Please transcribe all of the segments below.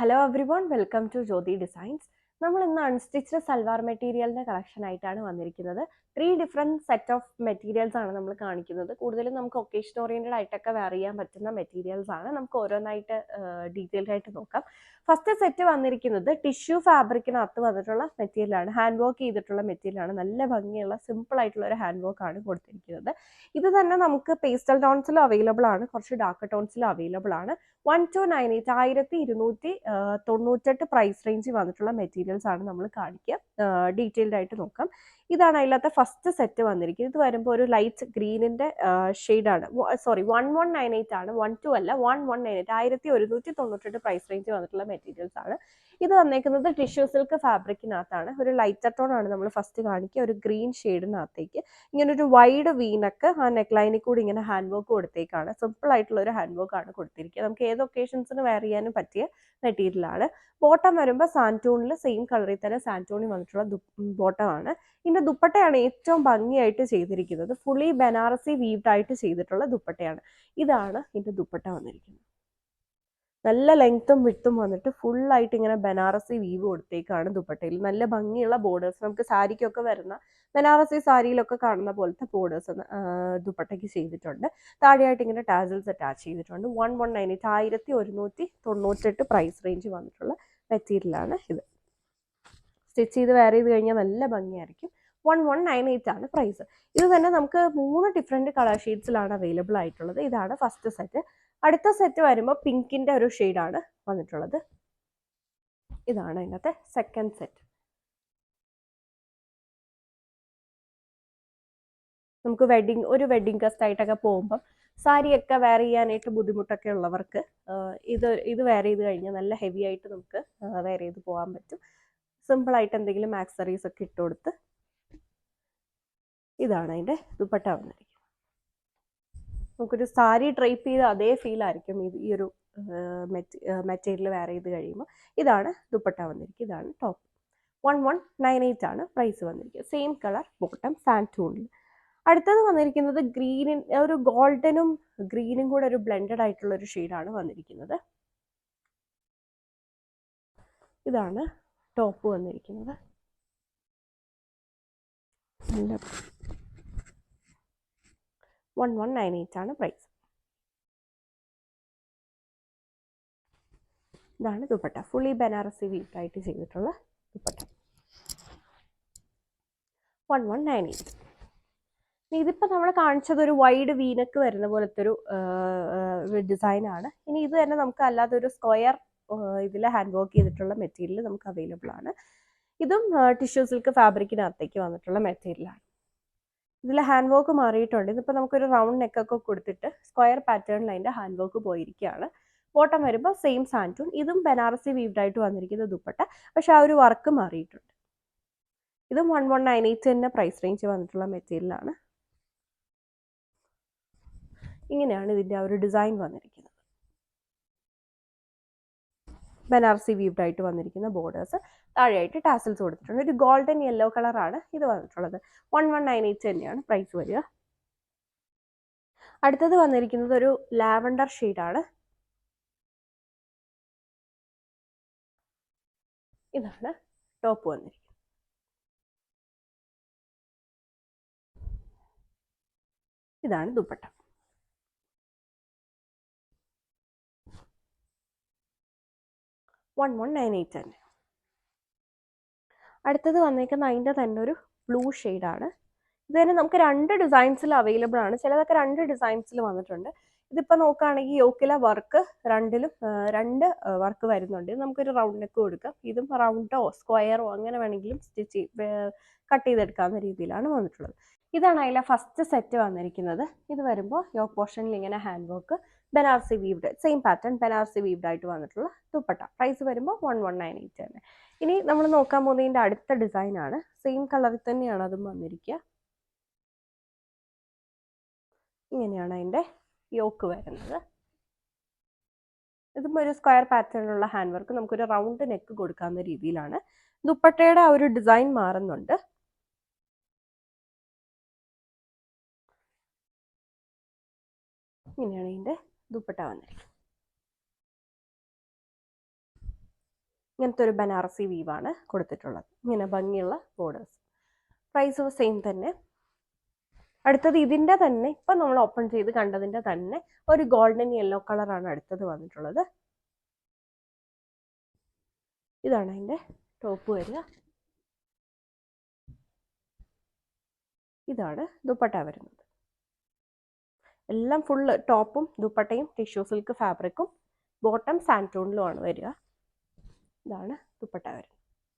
Hello everyone, welcome to Jyothi designs. നമ്മൾ ഇന്ന് unstitched salwar മെറ്റീരിയലിൻ്റെ കളക്ഷൻ ആയിട്ടാണ് വന്നിരിക്കുന്നത്. 3 ഡിഫറെൻറ്റ് സെറ്റ് ഓഫ് മെറ്റീരിയൽസ് ആണ് നമ്മൾ കാണിക്കുന്നത്. കൂടുതലും നമുക്ക് ഒക്കേഷൻ ഓറിയൻറ്റഡ് ആയിട്ടൊക്കെ വെയർ ചെയ്യാൻ പറ്റുന്ന മെറ്റീരിയൽസ് ആണ്. നമുക്ക് ഓരോന്നായിട്ട് ഡീറ്റെയിൽഡ് ആയിട്ട് നോക്കാം. ഫസ്റ്റ് സെറ്റ് വന്നിരിക്കുന്നത് ടിഷ്യൂ ഫാബ്രിക്കിനകത്ത് വന്നിട്ടുള്ള മെറ്റീരിയലാണ്. ഹാൻഡ് വർക്ക് ചെയ്തിട്ടുള്ള മെറ്റീരിയലാണ്. നല്ല ഭംഗിയുള്ള സിമ്പിൾ ആയിട്ടുള്ള ഒരു ഹാൻഡ് വർക്ക് ആണ് കൊടുത്തിരിക്കുന്നത്. ഇത് തന്നെ നമുക്ക് പേസ്റ്റൽ ടോൺസിലും അവൈലബിൾ ആണ്, കുറച്ച് ഡാർക്ക് ടോൺസിലും അവൈലബിൾ ആണ്. 1298 1298 പ്രൈസ് റേഞ്ച് വന്നിട്ടുള്ള മെറ്റീരിയൽസ് ആണ് നമ്മൾ കാണിക്കുക. ഡീറ്റെയിൽഡ് ആയിട്ട് നോക്കാം. ഇതാണ് അതിലത്തെ ഫസ്റ്റ് സെറ്റ് വന്നിരിക്കുന്നത്. ഇത് വരുമ്പോൾ ഒരു ലൈറ്റ് ഗ്രീനിന്റെ ഷെയ്ഡാണ്. സോറി, 1198 ആണ്, 12 അല്ല, 1198 1198 പ്രൈസ് റേഞ്ച് വന്നിട്ടുള്ള മെറ്റീരിയൽസ് ആണ്. ഇത് വന്നേക്കുന്നത് ടിഷ്യൂ സിൽക്ക് ഫാബ്രിക്കിനകത്താണ്. ഒരു ലൈറ്റർ ടോൺ ആണ് നമ്മൾ ഫസ്റ്റ് കാണിക്കുക. ഒരു ഗ്രീൻ ഷെയ്ഡിനകത്തേക്ക് ഇങ്ങനെ ഒരു വൈഡ് വീനക്ക് ആ നെക്ക് ലൈനിൽ കൂടി ഇങ്ങനെ ഹാൻഡ് വർക്ക് കൊടുത്തേക്കാണ്. സിമ്പിൾ ആയിട്ടുള്ള ഒരു ഹാൻഡ് വർക്ക് ആണ് കൊടുത്തിരിക്കുക. നമുക്ക് ഏത് ഒക്കേഷൻസിന് വെയർ ചെയ്യാനും പറ്റിയ മെറ്റീരിയലാണ്. ബോട്ടം വരുമ്പോൾ സാൻറ്റൂണിൽ സെയിം കളറിൽ തന്നെ സാൻറ്റൂണിൽ വന്നിട്ടുള്ള ബോട്ടമാണ്. ഇതിന്റെ ദുപ്പട്ടയാണ് ഏറ്റവും ഭംഗിയായിട്ട് ചെയ്തിരിക്കുന്നത്. ഫുള്ളി ബനാറസി വീവ്ഡ് ആയിട്ട് ചെയ്തിട്ടുള്ള ദുപ്പട്ടയാണ്. ഇതാണ് ഇതിന്റെ ദുപ്പട്ട വന്നിരിക്കുന്നത്. നല്ല ലെങ്ത്തും വിട്ടും വന്നിട്ട് ഫുള്ളായിട്ട് ഇങ്ങനെ ബനാറസി വീവ് കൊടുത്തേക്കാണ് ദുപ്പട്ടയിൽ. നല്ല ഭംഗിയുള്ള ബോർഡേഴ്സ്, നമുക്ക് സാരിക്കൊക്കെ വരുന്ന ബനാറസി സാരിയിലൊക്കെ കാണുന്ന പോലത്തെ ബോർഡേഴ്സ് ദുപ്പട്ടയ്ക്ക് ചെയ്തിട്ടുണ്ട്. താഴെയായിട്ട് ഇങ്ങനെ ടാസൽസ് അറ്റാച്ച് ചെയ്തിട്ടുണ്ട്. 1198 1198 പ്രൈസ് റേഞ്ച് വന്നിട്ടുള്ള മെറ്റീരിയലാണ് ഇത്. സ്റ്റിച്ച് ചെയ്ത് വെയർ ചെയ്ത് കഴിഞ്ഞാൽ നല്ല ഭംഗിയായിരിക്കും. 1198 ആണ് പ്രൈസ്. ഇത് തന്നെ നമുക്ക് 3 ഡിഫറെൻറ്റ് കളർ ഷെയ്ഡ്സിലാണ് അവൈലബിൾ ആയിട്ടുള്ളത്. ഇതാണ് ഫസ്റ്റ് സെറ്റ്. അടുത്ത സെറ്റ് വരുമ്പോൾ പിങ്കിന്റെ ഒരു ഷെയ്ഡാണ് വന്നിട്ടുള്ളത്. ഇതാണ് അതിനകത്തെ സെക്കൻഡ് സെറ്റ്. നമുക്ക് ഒരു വെഡിങ് ഗസ്റ്റ് ആയിട്ടൊക്കെ പോകുമ്പോൾ സാരിയൊക്കെ വെയർ ചെയ്യാനായിട്ട് ബുദ്ധിമുട്ടൊക്കെ ഉള്ളവർക്ക് ഇത് വെയർ ചെയ്ത് കഴിഞ്ഞാൽ നല്ല ഹെവി ആയിട്ട് നമുക്ക് വെയർ ചെയ്ത് പോകാൻ പറ്റും. സിമ്പിൾ ആയിട്ട് എന്തെങ്കിലും ആക്സറീസ് ഒക്കെ ഇട്ട് കൊടുത്ത്. ഇതാണ് അതിന്റെ ദുപ്പട്ട വന്നിരിക്കുന്നത്. നമുക്കൊരു സാരി ഡ്രൈപ്പ് ചെയ്ത് അതേ ഫീൽ ആയിരിക്കും ഈ ഒരു മെറ്റീരിയൽ വെയർ ചെയ്ത് കഴിയുമ്പോൾ. ഇതാണ് ദുപ്പട്ട വന്നിരിക്കുക. ഇതാണ് ടോപ്പ്. 1198 ആണ് പ്രൈസ് വന്നിരിക്കുക. സെയിം കളർ ബോട്ടം സാൻറ്റൂണിൽ. അടുത്തത് വന്നിരിക്കുന്നത് ഒരു ഗോൾഡനും ഗ്രീനും കൂടെ ഒരു ബ്ലെൻഡഡ് ആയിട്ടുള്ള ഒരു ഷെയ്ഡാണ് വന്നിരിക്കുന്നത്. ഇതാണ് ടോപ്പ് വന്നിരിക്കുന്നത്. 1198 ആണ് പ്രൈസ്. ഇതാണ് ദുപ്പട്ട. ഫുള്ളി ബനാറസി വീവ്ഡ് ആയിട്ട് ചെയ്തിട്ടുള്ള ദുപ്പട്ട. 1198. ഇതിപ്പോൾ നമ്മൾ കാണിച്ചത് ഒരു വൈഡ് വീനക്ക് വരുന്ന പോലത്തെ ഒരു ഡിസൈനാണ്. ഇനി ഇത് തന്നെ നമുക്ക് അല്ലാതെ ഒരു സ്ക്വയർ ഇതിൽ ഹാൻഡ് വർക്ക് ചെയ്തിട്ടുള്ള മെറ്റീരിയൽ നമുക്ക് അവൈലബിൾ ആണ്. ഇതും ടിഷ്യൂ സിൽക്ക് ഫാബ്രിക്കിനകത്തേക്ക് വന്നിട്ടുള്ള മെറ്റീരിയലാണ്. ഇതിൽ ഹാൻഡ് വർക്ക് മാറിയിട്ടുണ്ട്. ഇതിപ്പോൾ നമുക്കൊരു റൗണ്ട് നെക്കൊക്കെ കൊടുത്തിട്ട് സ്ക്വയർ പാറ്റേണിൽ അതിൻ്റെ ഹാൻഡ് വർക്ക് പോയിരിക്കുകയാണ്. ബോട്ടം വരുമ്പോൾ സെയിം സാൻറ്റൂൺ. ഇതും ബനാറസി വീവ്ഡ് ആയിട്ട് വന്നിരിക്കുന്ന ദുപ്പട്ട, പക്ഷെ ആ ഒരു വർക്ക് മാറിയിട്ടുണ്ട്. ഇതും 1198 തന്നെ പ്രൈസ് റേഞ്ച് വന്നിട്ടുള്ള മെറ്റീരിയലാണ്. ഇങ്ങനെയാണ് ഇതിൻ്റെ ആ ഒരു ഡിസൈൻ വന്നിരിക്കുന്നത്. ബനാറസി വീവ്ഡ് ആയിട്ട് വന്നിരിക്കുന്ന ബോർഡേഴ്സ്, താഴെയായിട്ട് ടാസൽസ് കൊടുത്തിട്ടുണ്ട്. ഒരു ഗോൾഡൻ യെല്ലോ കളറാണ് ഇത് വന്നിട്ടുള്ളത്. 1198 തന്നെയാണ് പ്രൈസ് വരിക. അടുത്തത് വന്നിരിക്കുന്നത് ഒരു ലാവൻഡർ ഷെയ്ഡാണ്. ഇതാണ് ടോപ്പ് വന്നിരിക്കുന്നത്. ഇതാണ് ദുപ്പട്ട. തന്നെ. അടുത്തത് വന്നേക്കുന്ന അതിൻ്റെ തന്നെ ഒരു ബ്ലൂ ഷെയ്ഡാണ്. ഇത് തന്നെ നമുക്ക് 2 ഡിസൈൻസിൽ അവൈലബിൾ ആണ്. ചിലതൊക്കെ 2 ഡിസൈൻസിൽ വന്നിട്ടുണ്ട്. ഇതിപ്പോൾ നോക്കുകയാണെങ്കിൽ യോക്കിലെ വർക്ക് രണ്ടിലും 2 വർക്ക് വരുന്നുണ്ട്. നമുക്കൊരു റൗണ്ട് നെക്ക് കൊടുക്കാം. ഇതും റൗണ്ടോ സ്ക്വയറോ അങ്ങനെ വേണമെങ്കിലും കട്ട് ചെയ്തെടുക്കാവുന്ന രീതിയിലാണ് വന്നിട്ടുള്ളത്. ഇതാണ് അതിലെ ഫസ്റ്റ് സെറ്റ് വന്നിരിക്കുന്നത്. ഇത് വരുമ്പോൾ യോക്ക് പോർഷനിൽ ഇങ്ങനെ hand work, Banarasi weaved, same pattern Banarasi weaved ആയിട്ട് വന്നിട്ടുള്ള ദുപ്പട്ട. പ്രൈസ് വരുമ്പോൾ 1198 തന്നെ. ഇനി നമ്മൾ നോക്കാൻ പോകുന്നതിൻ്റെ അടുത്ത ഡിസൈനാണ്. സെയിം കളറിൽ തന്നെയാണ് അതും വന്നിരിക്കുക. ഇങ്ങനെയാണ് അതിൻ്റെ യോക്ക് വരുന്നത്. ഇതും ഒരു സ്ക്വയർ പാറ്റേണിലുള്ള ഹാൻഡ് വർക്ക്, നമുക്കൊരു റൗണ്ട് നെക്ക് കൊടുക്കാവുന്ന രീതിയിലാണ്. ദുപ്പട്ടയുടെ ആ ഒരു ഡിസൈൻ മാറുന്നുണ്ട്. ഇങ്ങനെയാണ് ഇതിൻ്റെ ദുപ്പട്ട വന്നിരിക്കുന്നത്. ഇങ്ങനത്തെ ഒരു ബനാറസി വീവാണ് കൊടുത്തിട്ടുള്ളത്. ഇങ്ങനെ ഭംഗിയുള്ള ബോർഡേഴ്സ്. പ്രൈസ് സെയിം തന്നെ. അടുത്തത് ഇതിൻ്റെ തന്നെ ഇപ്പം നമ്മൾ ഓപ്പൺ ചെയ്ത് കണ്ടതിൻ്റെ തന്നെ ഒരു ഗോൾഡൻ യെല്ലോ കളറാണ് അടുത്തത് വന്നിട്ടുള്ളത്. ഇതാണ് അതിൻ്റെ ടോപ്പ് വരിക. ഇതാണ് ദുപ്പട്ട വരുന്നത്. എല്ലാം ഫുള്ള് ടോപ്പും ദുപ്പട്ടയും ടിഷ്യൂ സിൽക്ക് ഫാബ്രിക്കും ബോട്ടം സാൻറ്റൂണിലുമാണ് വരിക. ഇതാണ് ദുപ്പട്ട വരുന്നത്.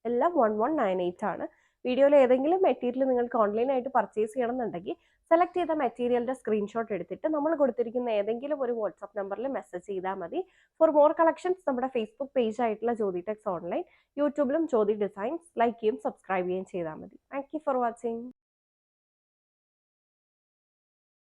എല്ലാം 1198 ആണ്. വീഡിയോയിൽ ഏതെങ്കിലും മെറ്റീരിയൽ നിങ്ങൾക്ക് ഓൺലൈനായിട്ട് പർച്ചേസ് ചെയ്യണമെന്നുണ്ടെങ്കിൽ സെലക്ട് ചെയ്ത മെറ്റീരിയലിൻ്റെ സ്ക്രീൻഷോട്ട് എടുത്തിട്ട് നമ്മൾ കൊടുത്തിരിക്കുന്ന ഏതെങ്കിലും ഒരു വാട്സാപ്പ് നമ്പറിൽ മെസ്സേജ് ചെയ്താൽ മതി. ഫോർ മോർ കളക്ഷൻസ് നമ്മുടെ ഫേസ്ബുക്ക് പേജ് ആയിട്ടുള്ള ജ്യോതി ടെക്സ് ഓൺലൈൻ, യൂട്യൂബിലും ജ്യോതി ഡിസൈൻസ് ലൈക്ക് ചെയ്യും സബ്സ്ക്രൈബ് ചെയ്യുകയും ചെയ്താൽ മതി. Thank you for watching.